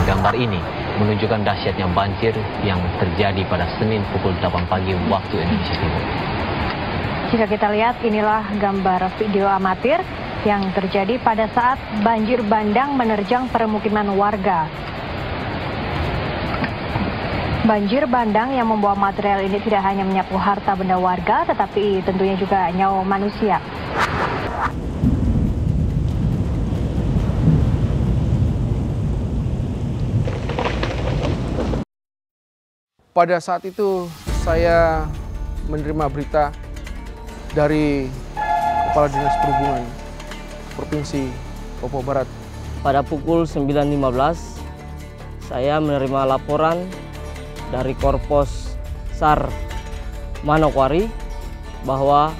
Gambar ini menunjukkan dahsyatnya banjir yang terjadi pada Senin pukul 8 pagi waktu Indonesia Timur. Jika kita lihat, inilah gambar video amatir yang terjadi pada saat banjir bandang menerjang permukiman warga. Banjir bandang yang membawa material ini tidak hanya menyapu harta benda warga, tetapi tentunya juga nyawa manusia. Pada saat itu saya menerima berita dari Kepala Dinas Perhubungan Provinsi Papua Barat. Pada pukul 9.15 saya menerima laporan dari Korpos SAR Manokwari bahwa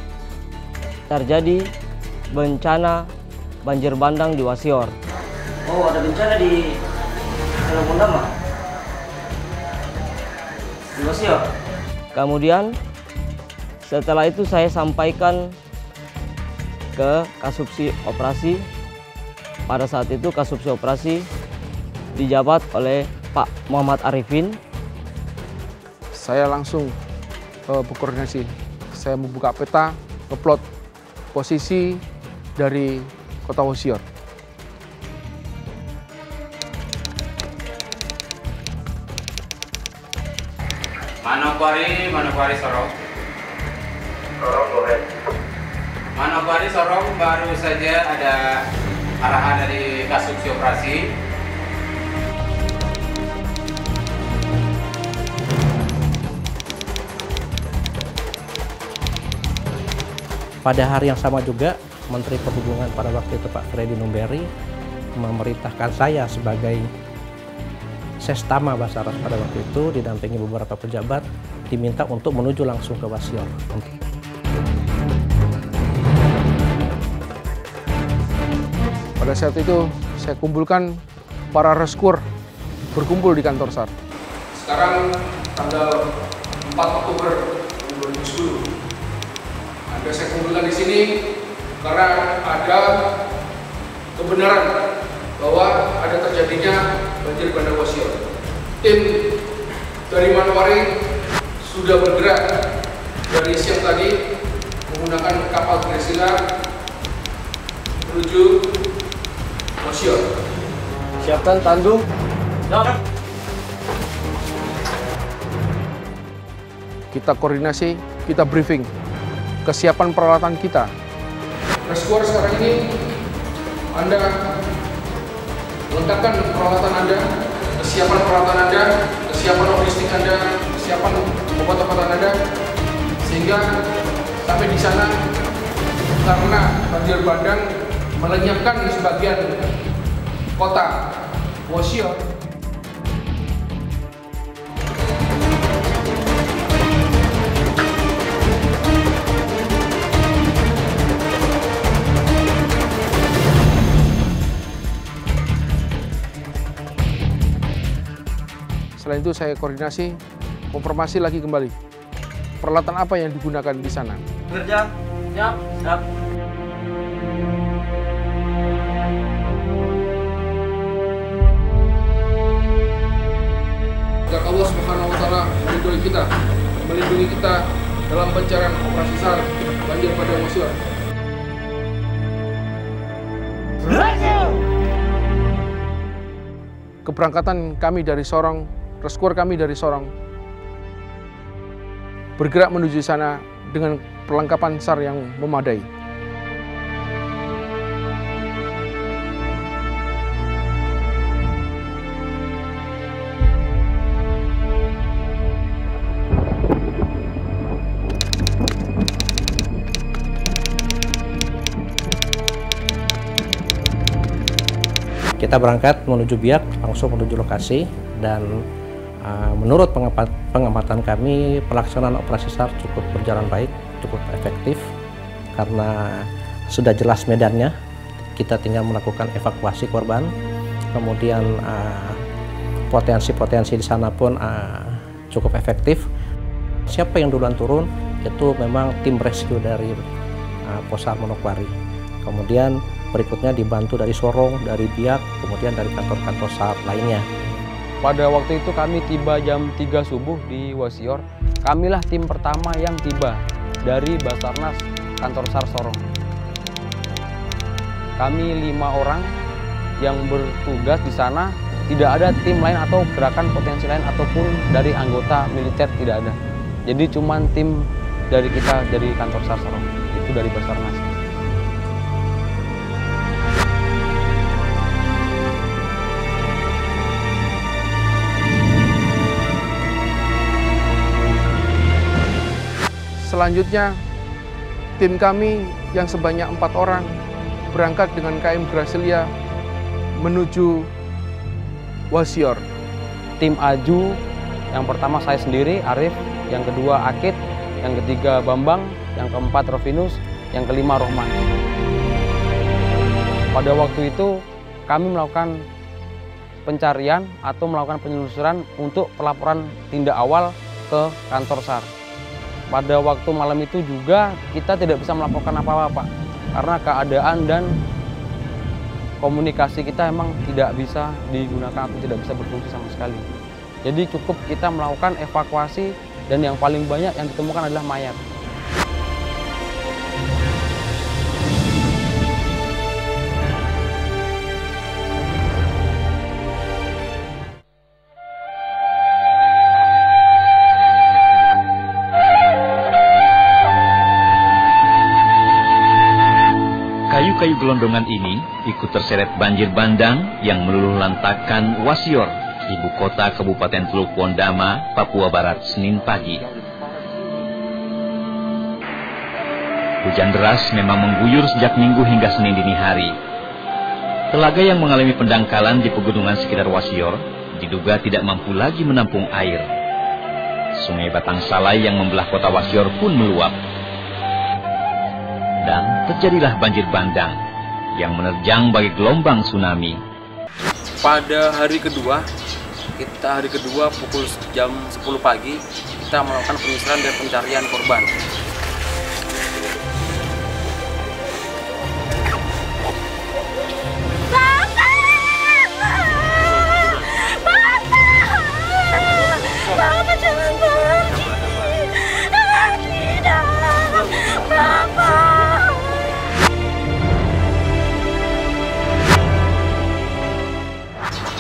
terjadi bencana banjir bandang di Wasior. Oh, ada bencana di Telogondama? Di Wasior? Kemudian setelah itu saya sampaikan ke Kasubsi Operasi. Pada saat itu Kasubsi Operasi dijabat oleh Pak Muhammad Arifin. Saya langsung berkoordinasi. Saya membuka peta, ngeplot posisi dari Kota Wasior. Manokwari Sorong. Sorong, go ahead. Manokwari Sorong, baru saja ada arahan dari Kasubsi Operasi. Pada hari yang sama juga, Menteri Perhubungan pada waktu itu Pak Freddy Numberi memerintahkan saya sebagai Sestama Basarnas pada waktu itu didampingi beberapa pejabat diminta untuk menuju langsung ke Wasior. Pada saat itu saya kumpulkan para reskur berkumpul di kantor SAR. Sekarang tanggal 4 Oktober 2010. Anda saya kumpulkan di sini karena ada kebenaran bahwa ada terjadinya banjir bandang Wasior. Tim dari Manokwari sudah bergerak dari siang tadi menggunakan kapal Trisila menuju Wasior. Siapkan tandu. Kita koordinasi, kita briefing kesiapan peralatan kita. Reskuer sekarang ini Anda lengkapkan peralatan Anda, kesiapan peralatan Anda, kesiapan logistik Anda, kesiapan obat-obatan Anda, sehingga sampai di sana karena banjir bandang melenyapkan sebagian kota Wasior. Selain itu saya koordinasi, konfirmasi lagi kembali peralatan apa yang digunakan di sana. Kerja, siap, siap. Agar Allah Subhanahu wa Ta'ala melindungi kita dalam pencarian operasi SAR banjir bandang Wasior. Keberangkatan kami dari Sorong, reskuer kami dari Sorong, bergerak menuju sana dengan perlengkapan SAR yang memadai. Kita berangkat menuju Biak, langsung menuju lokasi, dan menurut pengamatan kami pelaksanaan operasi SAR cukup berjalan baik, cukup efektif karena sudah jelas medannya. Kita tinggal melakukan evakuasi korban, kemudian potensi-potensi di sana pun cukup efektif. Siapa yang duluan turun itu memang tim rescue dari Posar Manokwari. Kemudian berikutnya dibantu dari Sorong, dari Biak, kemudian dari kantor-kantor SAR lainnya. Pada waktu itu kami tiba jam 3 subuh di Wasior. Kamilah tim pertama yang tiba dari Basarnas kantor SAR Sorong. Kami 5 orang yang bertugas di sana, tidak ada tim lain atau gerakan potensi lain ataupun dari anggota militer, tidak ada. Jadi cuman tim dari kita dari kantor SAR Sorong, itu dari Basarnas. Selanjutnya, tim kami yang sebanyak 4 orang berangkat dengan KM Gracilia menuju Wasior. Tim Aju, yang pertama saya sendiri, Arif, yang kedua Akid, yang ketiga Bambang, yang keempat Rovinus, yang kelima Rohman. Pada waktu itu kami melakukan pencarian atau melakukan penelusuran untuk pelaporan tindak awal ke kantor SAR. Pada waktu malam itu juga kita tidak bisa melaporkan apa-apa, Pak, karena keadaan dan komunikasi kita emang tidak bisa digunakan atau tidak bisa berfungsi sama sekali. Jadi cukup kita melakukan evakuasi dan yang paling banyak yang ditemukan adalah mayat. Kayu gelondongan ini ikut terseret banjir bandang yang meluluh lantakkan Wasior, ibu kota Kabupaten Teluk Pondama, Papua Barat, Senin pagi. Hujan deras memang mengguyur sejak Minggu hingga Senin dini hari. Telaga yang mengalami pendangkalan di pegunungan sekitar Wasior diduga tidak mampu lagi menampung air. Sungai Batang Salai yang membelah kota Wasior pun meluap. Dan terjadilah banjir bandang yang menerjang bagai gelombang tsunami. Pada hari kedua pukul jam 10 pagi, kita melakukan penyisiran dan pencarian korban. Bapak jangan pergi. Tidak. Bapak.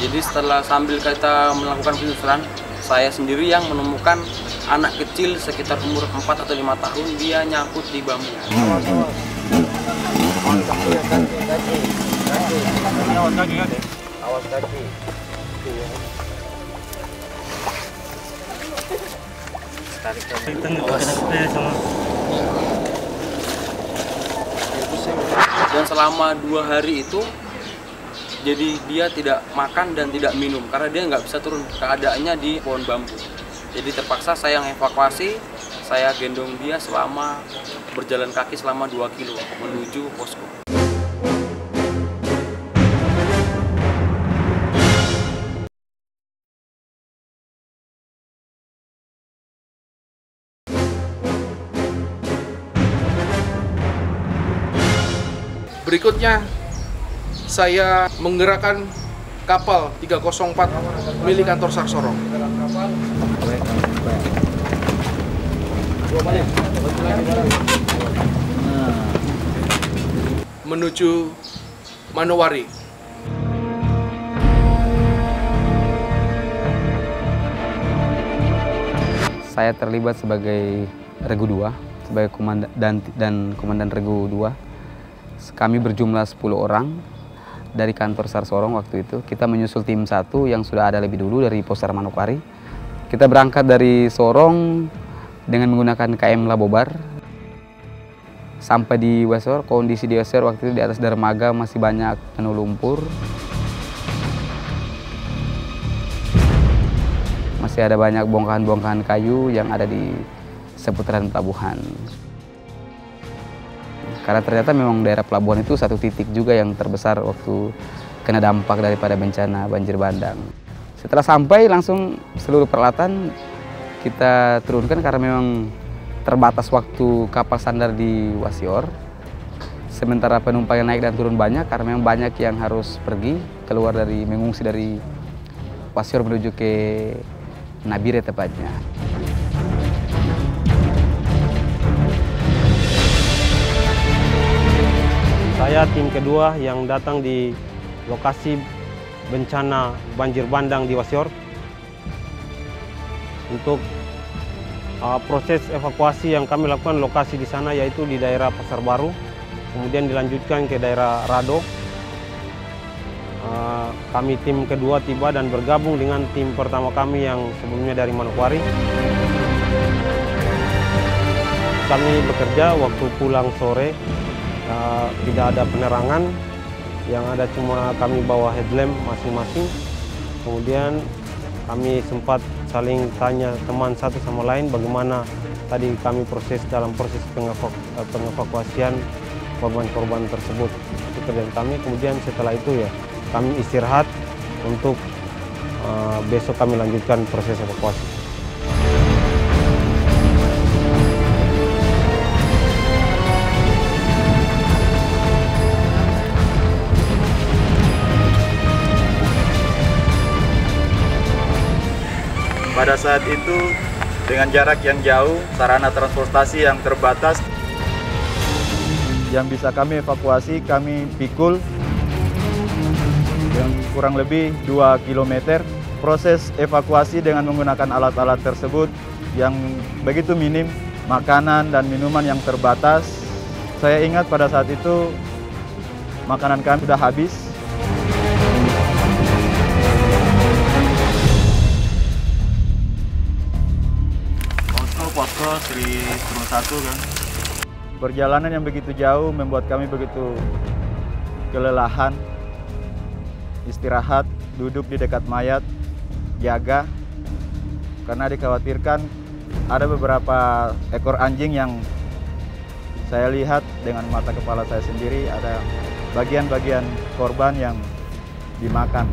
Jadi sambil kita melakukan penyusuran, saya sendiri yang menemukan anak kecil sekitar umur 4 atau 5 tahun, dia nyangkut di bambu. Awas kaki. Dan selama 2 hari itu, jadi dia tidak makan dan tidak minum karena dia nggak bisa turun, keadaannya di pohon bambu. Jadi terpaksa saya yang evakuasi, saya gendong dia selama berjalan kaki selama 2 kilo menuju posko. Berikutnya, saya menggerakkan kapal 304 milik kantor SAR Sorong. Menuju Manowari. Saya terlibat sebagai Regu 2, sebagai komandan Regu 2. Kami berjumlah 10 orang dari kantor SAR Sorong waktu itu. Kita menyusul tim 1 yang sudah ada lebih dulu dari Posar Manokwari. Kita berangkat dari Sorong dengan menggunakan KM Labobar. Sampai di Wasior, kondisi di Wasior waktu itu di atas dermaga masih banyak penuh lumpur. Masih ada banyak bongkahan-bongkahan kayu yang ada di seputaran pelabuhan. Karena ternyata memang daerah pelabuhan itu satu titik juga yang terbesar waktu kena dampak daripada bencana banjir bandang. Setelah sampai langsung seluruh peralatan kita turunkan karena memang terbatas waktu kapal sandar di Wasior. Sementara penumpang yang naik dan turun banyak karena memang banyak yang harus pergi keluar dari mengungsi dari Wasior menuju ke Nabire tepatnya. Saya tim kedua yang datang di lokasi bencana banjir bandang di Wasior untuk proses evakuasi yang kami lakukan lokasi di sana yaitu di daerah Pasar Baru, kemudian dilanjutkan ke daerah Rado. Kami tim kedua tiba dan bergabung dengan tim pertama kami yang sebelumnya dari Manokwari. Kami bekerja waktu pulang sore, tidak ada penerangan, yang ada cuma kami bawa headlamp masing-masing. Kemudian kami sempat saling tanya teman satu sama lain bagaimana tadi kami dalam proses pengevakuasian korban-korban tersebut. Itu kerjaan kami. Kemudian setelah itu ya kami istirahat untuk besok kami lanjutkan proses evakuasi. Pada saat itu, dengan jarak yang jauh, sarana transportasi yang terbatas, yang bisa kami evakuasi, kami pikul yang kurang lebih 2 km. Proses evakuasi dengan menggunakan alat-alat tersebut yang begitu minim, makanan dan minuman yang terbatas. Saya ingat pada saat itu, makanan kami sudah habis. Posko Sri Turun 1 kan. Perjalanan yang begitu jauh membuat kami begitu kelelahan. Istirahat, duduk di dekat mayat, jaga. Karena dikhawatirkan ada beberapa ekor anjing yang saya lihat dengan mata kepala saya sendiri, ada bagian-bagian korban yang dimakan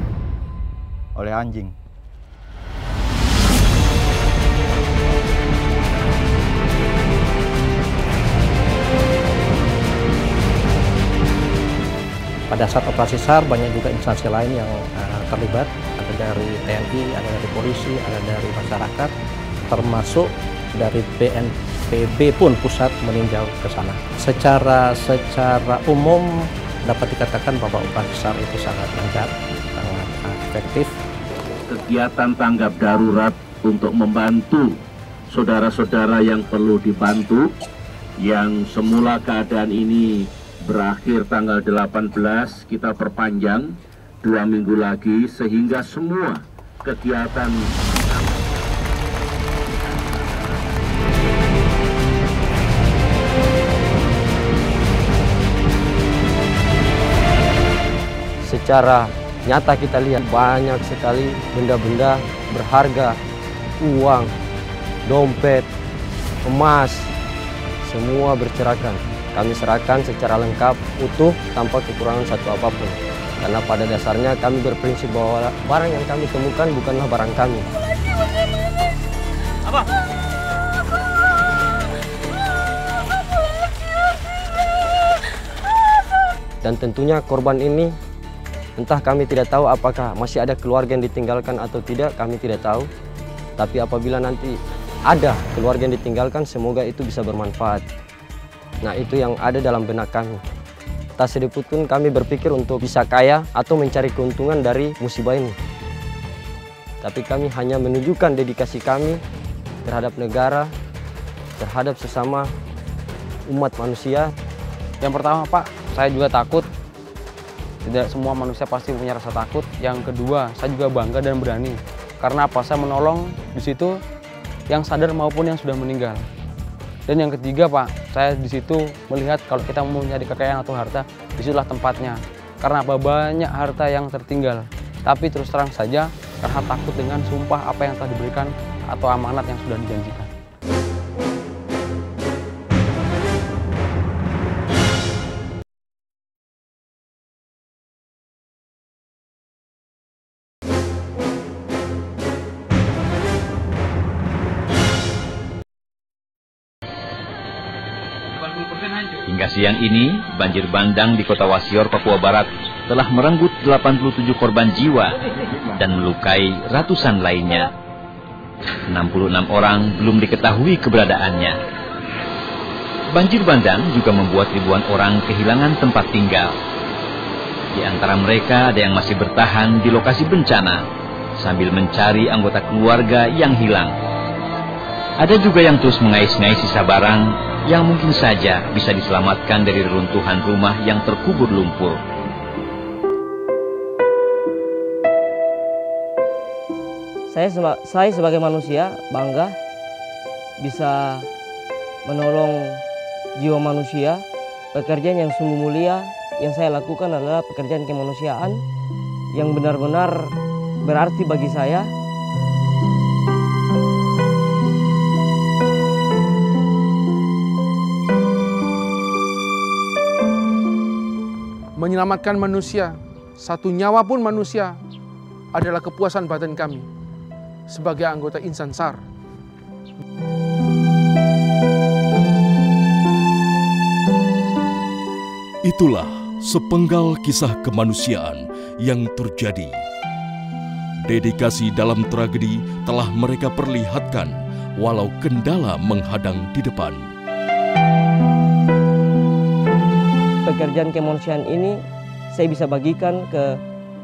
oleh anjing. Pada saat operasi SAR banyak juga instansi lain yang terlibat, ada dari TNI, ada dari polisi, ada dari masyarakat, termasuk dari BNPB pun pusat meninjau ke sana. Secara umum dapat dikatakan bahwa operasi SAR itu sangat lancar, sangat efektif. Kegiatan tanggap darurat untuk membantu saudara-saudara yang perlu dibantu, yang semula keadaan ini berakhir tanggal 18, kita perpanjang 2 minggu lagi sehingga semua kegiatan secara nyata kita lihat banyak sekali benda-benda berharga, uang, dompet, emas, semua berserakan. Kami serahkan secara lengkap, utuh, tanpa kekurangan satu apapun. Karena pada dasarnya kami berprinsip bahwa barang yang kami temukan bukanlah barang kami. Apa? Dan tentunya korban ini, entah kami tidak tahu apakah masih ada keluarga yang ditinggalkan atau tidak, kami tidak tahu. Tapi apabila nanti ada keluarga yang ditinggalkan, semoga itu bisa bermanfaat. Nah, itu yang ada dalam benak kami. Tak sedikit pun kami berpikir untuk bisa kaya atau mencari keuntungan dari musibah ini. Tapi kami hanya menunjukkan dedikasi kami terhadap negara, terhadap sesama umat manusia. Yang pertama Pak, saya juga takut. Tidak semua manusia pasti punya rasa takut. Yang kedua, saya juga bangga dan berani. Karena apa? Saya menolong di situ yang sadar maupun yang sudah meninggal. Dan yang ketiga Pak, saya di situ melihat kalau kita mau mencari kekayaan atau harta, disitulah tempatnya. Karena apa? Banyak harta yang tertinggal. Tapi terus terang saja, karena takut dengan sumpah apa yang telah diberikan atau amanat yang sudah dijanjikan. Hingga siang ini, banjir bandang di kota Wasior, Papua Barat telah merenggut 87 korban jiwa dan melukai ratusan lainnya. 66 orang belum diketahui keberadaannya. Banjir bandang juga membuat ribuan orang kehilangan tempat tinggal. Di antara mereka ada yang masih bertahan di lokasi bencana sambil mencari anggota keluarga yang hilang. Ada juga yang terus mengais-ngais sisa barang yang mungkin saja bisa diselamatkan dari reruntuhan rumah yang terkubur lumpur. Saya sebagai manusia bangga bisa menolong jiwa manusia. Pekerjaan yang sungguh mulia yang saya lakukan adalah pekerjaan kemanusiaan yang benar-benar berarti bagi saya. Menyelamatkan manusia, satu nyawa pun manusia, adalah kepuasan batin kami sebagai anggota Insan SAR. Itulah sepenggal kisah kemanusiaan yang terjadi. Dedikasi dalam tragedi telah mereka perlihatkan walau kendala menghadang di depan. Pekerjaan kemanusiaan ini saya bisa bagikan ke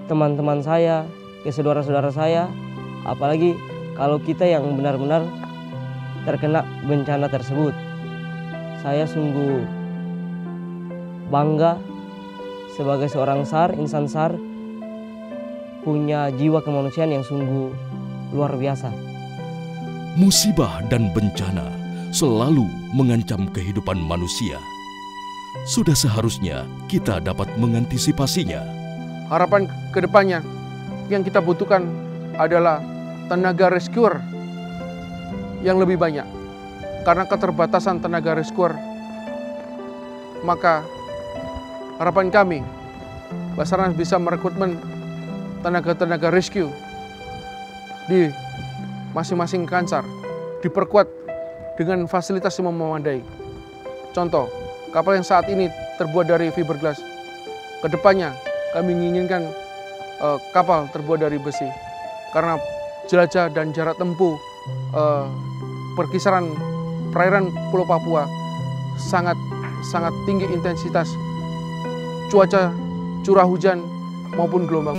teman-teman saya, ke saudara-saudara saya, apalagi kalau kita yang benar-benar terkena bencana tersebut. Saya sungguh bangga sebagai seorang SAR, Insan SAR, punya jiwa kemanusiaan yang sungguh luar biasa. Musibah dan bencana selalu mengancam kehidupan manusia. Sudah seharusnya kita dapat mengantisipasinya. Harapan kedepannya yang kita butuhkan adalah tenaga rescuer yang lebih banyak. Karena keterbatasan tenaga rescuer, maka harapan kami Basarnas bisa merekrutmen tenaga-tenaga rescue di masing-masing kansar, diperkuat dengan fasilitas yang memadai. Contoh, kapal yang saat ini terbuat dari fiberglass, kedepannya kami menginginkan kapal terbuat dari besi, karena jelajah dan jarak tempuh perkisaran perairan Pulau Papua sangat tinggi intensitas cuaca, curah hujan maupun gelombang.